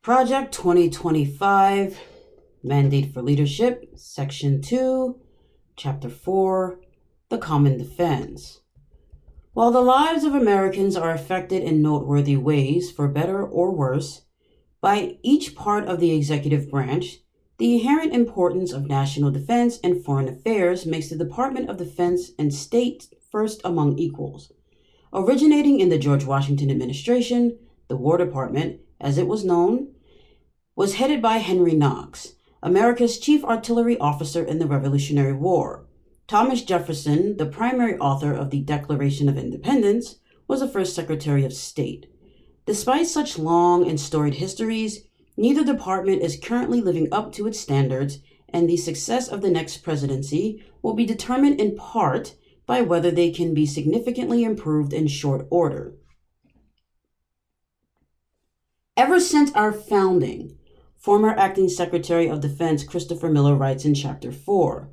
Project 2025, Mandate for Leadership, Section 2, Chapter 4, The Common Defense. While the lives of Americans are affected in noteworthy ways, for better or worse, by each part of the executive branch, the inherent importance of national defense and foreign affairs makes the Department of Defense and State first among equals. Originating in the George Washington administration, the War Department, as it was known, was headed by Henry Knox, America's chief artillery officer in the Revolutionary War. Thomas Jefferson, the primary author of the Declaration of Independence, was the first Secretary of State. Despite such long and storied histories, neither department is currently living up to its standards, and the success of the next presidency will be determined in part by whether they can be significantly improved in short order. Ever since our founding, former Acting Secretary of Defense Christopher Miller writes in Chapter 4,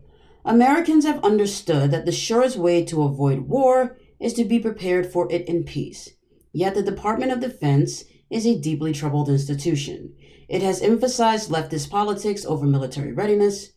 Americans have understood that the surest way to avoid war is to be prepared for it in peace. Yet the Department of Defense is a deeply troubled institution. It has emphasized leftist politics over military readiness.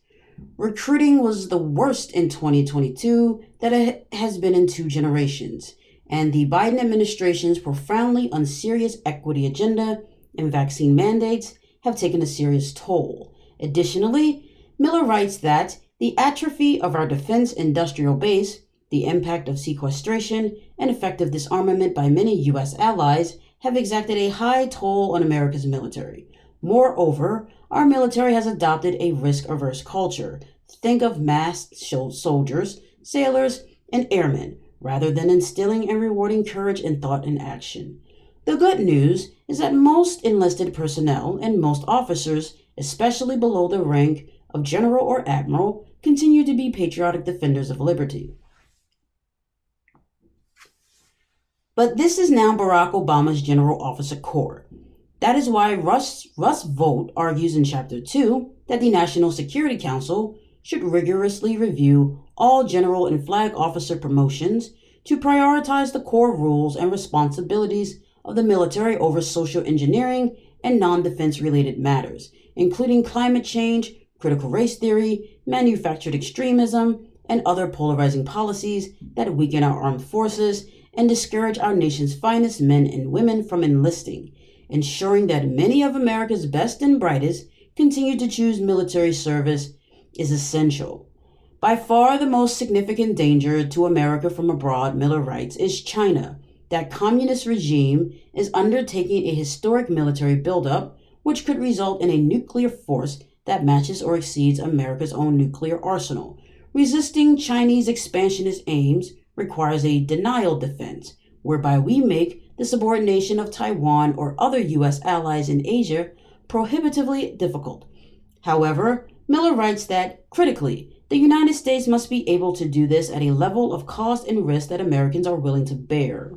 Recruiting was the worst in 2022 that it has been in 2 generations, and the Biden administration's profoundly unserious equity agenda and vaccine mandates have taken a serious toll. Additionally, Miller writes that the atrophy of our defense industrial base, the impact of sequestration, and effective disarmament by many U.S. allies have exacted a high toll on America's military. Moreover, our military has adopted a risk-averse culture. Think of masked soldiers, sailors, and airmen, rather than instilling and rewarding courage in thought and action. The good news is that most enlisted personnel and most officers, especially below the rank of general or admiral, continue to be patriotic defenders of liberty. But this is now Barack Obama's General Officer Corps. That is why Russ Vought argues in Chapter 2 that the National Security Council should rigorously review all general and flag officer promotions to prioritize the core rules and responsibilities of the military over social engineering and non-defense related matters, including climate change, critical race theory, manufactured extremism, and other polarizing policies that weaken our armed forces and discourage our nation's finest men and women from enlisting. Ensuring that many of America's best and brightest continue to choose military service is essential. By far the most significant danger to America from abroad, Miller writes, is China. That communist regime is undertaking a historic military buildup, which could result in a nuclear force that matches or exceeds America's own nuclear arsenal. Resisting Chinese expansionist aims requires a denial defense, whereby we make the subordination of Taiwan or other U.S. allies in Asia prohibitively difficult. However, Miller writes that, critically, the United States must be able to do this at a level of cost and risk that Americans are willing to bear.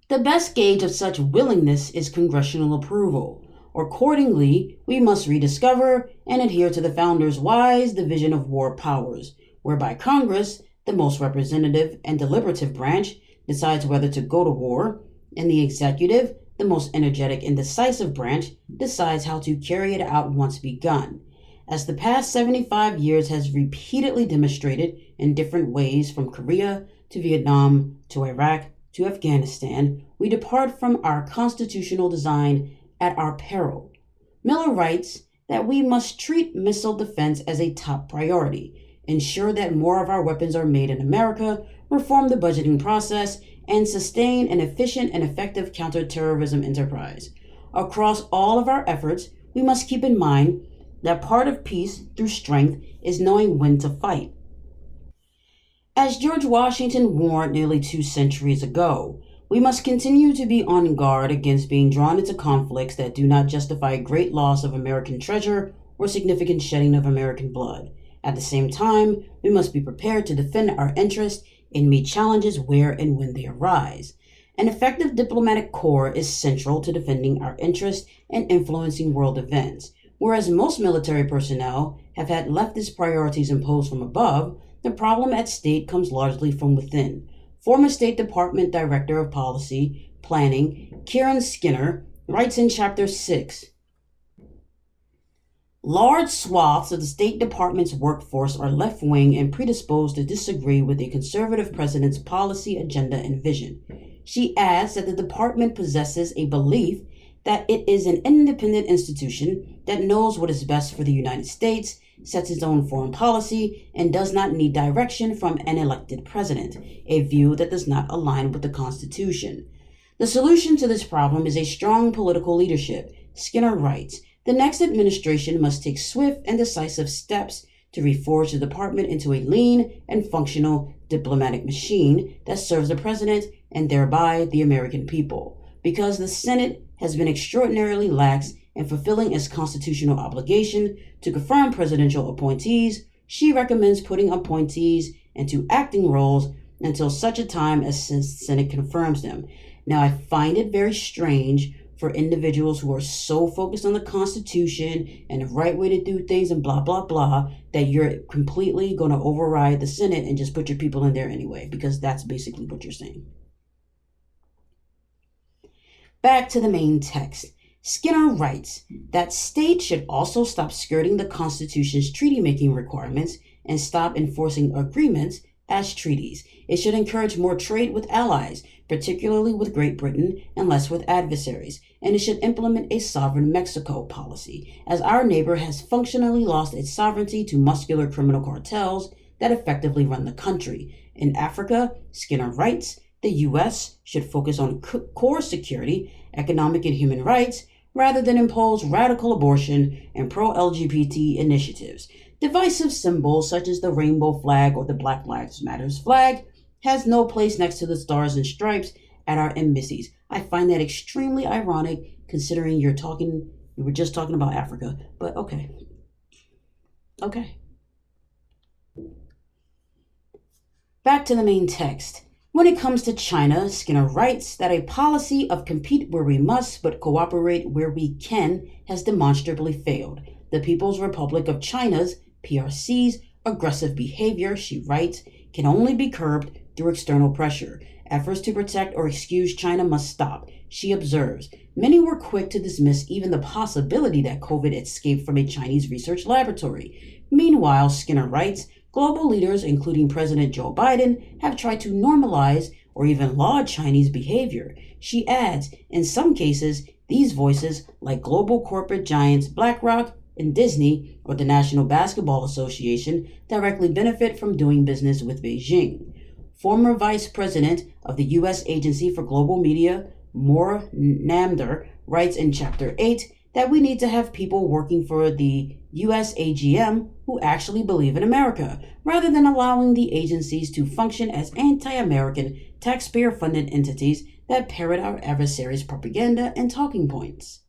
The best gauge of such willingness is congressional approval. Accordingly, we must rediscover and adhere to the founders' wise division of war powers, whereby Congress, the most representative and deliberative branch, decides whether to go to war, and the executive, the most energetic and decisive branch, decides how to carry it out once begun. As the past 75 years has repeatedly demonstrated in different ways, from Korea to Vietnam to Iraq to Afghanistan, we depart from our constitutional design at our peril. Miller writes that we must treat missile defense as a top priority, ensure that more of our weapons are made in America, reform the budgeting process, and sustain an efficient and effective counterterrorism enterprise. Across all of our efforts, we must keep in mind that part of peace through strength is knowing when to fight. As George Washington warned nearly 2 centuries ago, we must continue to be on guard against being drawn into conflicts that do not justify great loss of American treasure or significant shedding of American blood. At the same time, we must be prepared to defend our interests and meet challenges where and when they arise. An effective diplomatic corps is central to defending our interests and influencing world events. Whereas most military personnel have had leftist priorities imposed from above, the problem at stake comes largely from within. Former State Department Director of Policy Planning Kieran Skinner writes in Chapter 6, large swaths of the State Department's workforce are left-wing and predisposed to disagree with a conservative president's policy agenda and vision. She adds that the department possesses a belief that it is an independent institution that knows what is best for the United States, sets its own foreign policy, and does not need direction from an elected president, a view that does not align with the Constitution. The solution to this problem is a strong political leadership. Skinner writes, the next administration must take swift and decisive steps to reforge the department into a lean and functional diplomatic machine that serves the president and thereby the American people. Because the Senate has been extraordinarily lax in fulfilling its constitutional obligation to confirm presidential appointees, she recommends putting appointees into acting roles until such a time as the Senate confirms them. Now, I find it very strange for individuals who are so focused on the Constitution and the right way to do things and blah, blah, blah, that you're completely going to override the Senate and just put your people in there anyway, because that's basically what you're saying. Back to the main text. Skinner writes that states should also stop skirting the Constitution's treaty-making requirements and stop enforcing agreements as treaties. It should encourage more trade with allies, particularly with Great Britain, and less with adversaries. And it should implement a sovereign Mexico policy, as our neighbor has functionally lost its sovereignty to muscular criminal cartels that effectively run the country. In Africa, Skinner writes, the U.S. should focus on core security, economic and human rights, rather than impose radical abortion and pro-LGBT initiatives. Divisive symbols such as the rainbow flag or the Black Lives Matter flag has no place next to the stars and stripes at our embassies. I find that extremely ironic considering you were just talking about Africa, but okay. Okay. Back to the main text. When it comes to China, Skinner writes that a policy of compete where we must but cooperate where we can has demonstrably failed. The People's Republic of China's, PRC's, aggressive behavior, she writes, can only be curbed through external pressure. Efforts to protect or excuse China must stop. She observes, many were quick to dismiss even the possibility that COVID escaped from a Chinese research laboratory. Meanwhile, Skinner writes, global leaders, including President Joe Biden, have tried to normalize or even laud Chinese behavior. She adds, in some cases, these voices, like global corporate giants BlackRock and Disney or the National Basketball Association, directly benefit from doing business with Beijing. Former Vice President of the U.S. Agency for Global Media, Maura Namdar, writes in Chapter 8 that we need to have people working for the U.S. AGM who actually believe in America, rather than allowing the agencies to function as anti-American, taxpayer-funded entities that parrot our adversaries' propaganda and talking points.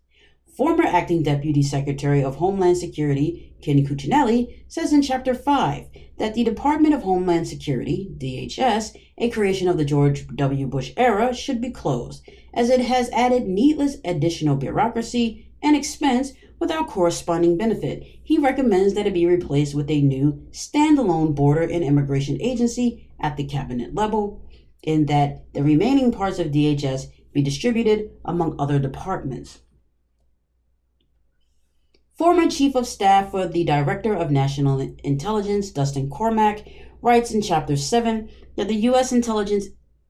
Former Acting Deputy Secretary of Homeland Security, Ken Cuccinelli, says in Chapter 5 that the Department of Homeland Security, DHS, a creation of the George W. Bush era, should be closed, as it has added needless additional bureaucracy and expense without corresponding benefit. He recommends that it be replaced with a new standalone border and immigration agency at the cabinet level, and that the remaining parts of DHS be distributed among other departments. Former Chief of Staff for the Director of National Intelligence, Dustin Cormack, writes in Chapter 7 that the U.S. intelligence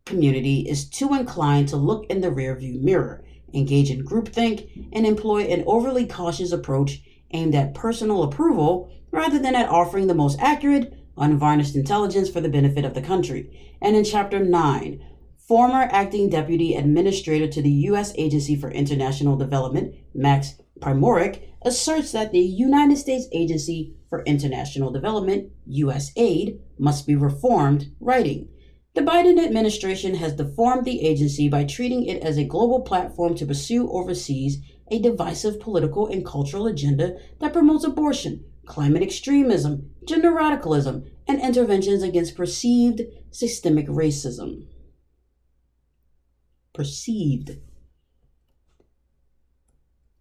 community is too inclined to look in the rearview mirror, engage in groupthink, and employ an overly cautious approach aimed at personal approval rather than at offering the most accurate, unvarnished intelligence for the benefit of the country. And in Chapter 9, former Acting Deputy Administrator to the U.S. Agency for International Development, Max Primorik, asserts that the United States Agency for International Development, USAID, must be reformed, writing, the Biden administration has deformed the agency by treating it as a global platform to pursue overseas a divisive political and cultural agenda that promotes abortion, climate extremism, gender radicalism, and interventions against perceived systemic racism. Perceived.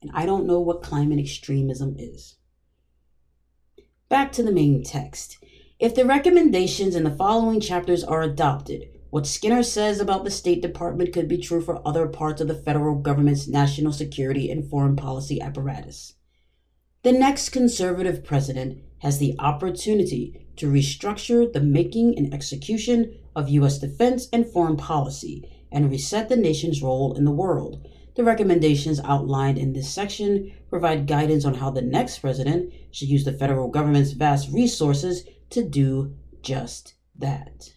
And I don't know what climate extremism is. Back to the main text. If the recommendations in the following chapters are adopted, What Skinner says about the State Department could be true for other parts of the federal government's national security and foreign policy apparatus. The next conservative president has the opportunity to restructure the making and execution of U.S. defense and foreign policy and reset the nation's role in the world. The recommendations outlined in this section provide guidance on how the next president should use the federal government's vast resources to do just that.